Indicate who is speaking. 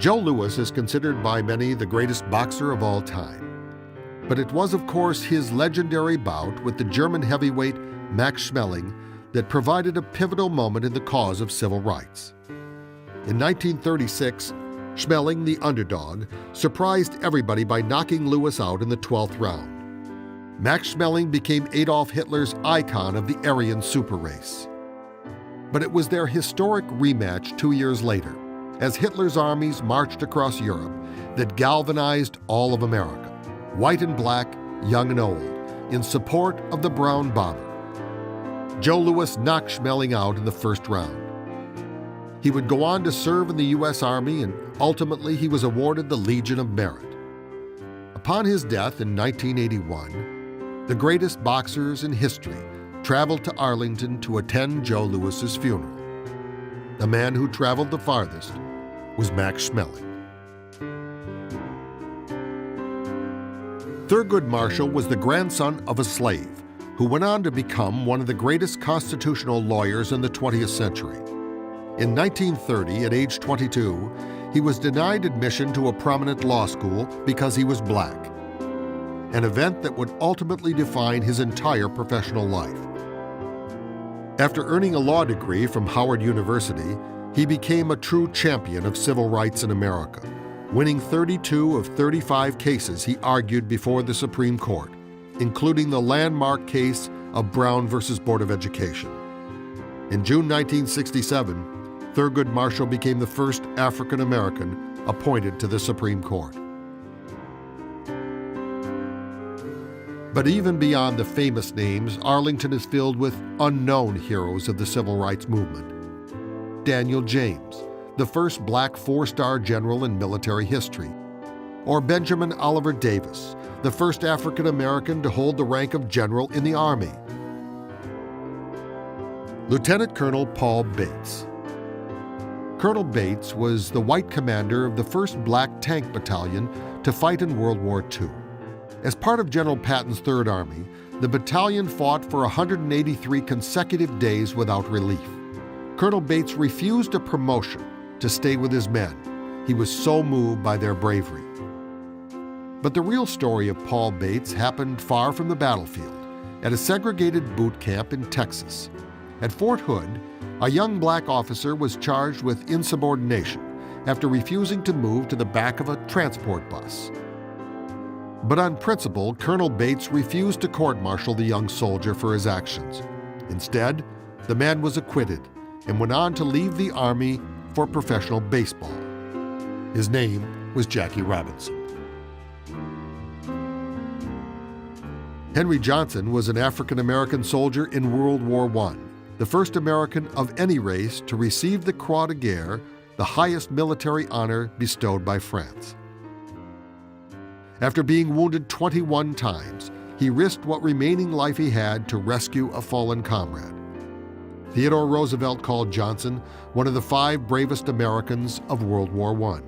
Speaker 1: Joe Louis is considered by many the greatest boxer of all time. But it was, of course, his legendary bout with the German heavyweight Max Schmeling that provided a pivotal moment in the cause of civil rights. In 1936, Schmeling, the underdog, surprised everybody by knocking Louis out in the 12th round. Max Schmeling became Adolf Hitler's icon of the Aryan super race. But it was their historic rematch 2 years later, as Hitler's armies marched across Europe, that galvanized all of America, white and black, young and old, in support of the Brown Bomber. Joe Louis knocked Schmeling out in the first round. He would go on to serve in the U.S. Army, and ultimately he was awarded the Legion of Merit. Upon his death in 1981, the greatest boxers in history traveled to Arlington to attend Joe Louis's funeral. The man who traveled the farthest was Max Schmeling. Thurgood Marshall was the grandson of a slave who went on to become one of the greatest constitutional lawyers in the 20th century. In 1930, at age 22, he was denied admission to a prominent law school because he was black, an event that would ultimately define his entire professional life. After earning a law degree from Howard University, he became a true champion of civil rights in America, winning 32 of 35 cases he argued before the Supreme Court, including the landmark case of Brown versus Board of Education. In June 1967, Thurgood Marshall became the first African American appointed to the Supreme Court. But even beyond the famous names, Arlington is filled with unknown heroes of the civil rights movement. Daniel James, the first black four-star general in military history, or Benjamin Oliver Davis, the first African American to hold the rank of general in the Army. Lieutenant Colonel Paul Bates. Colonel Bates was the white commander of the 1st Black Tank Battalion to fight in World War II. As part of General Patton's 3rd Army, the battalion fought for 183 consecutive days without relief. Colonel Bates refused a promotion to stay with his men. He was so moved by their bravery. But the real story of Paul Bates happened far from the battlefield, at a segregated boot camp in Texas. At Fort Hood, a young black officer was charged with insubordination after refusing to move to the back of a transport bus. But on principle, Colonel Bates refused to court-martial the young soldier for his actions. Instead, the man was acquitted and went on to leave the Army for professional baseball. His name was Jackie Robinson. Henry Johnson was an African-American soldier in World War I, the first American of any race to receive the Croix de Guerre, the highest military honor bestowed by France. After being wounded 21 times, he risked what remaining life he had to rescue a fallen comrade. Theodore Roosevelt called Johnson one of the 5 bravest Americans of World War I.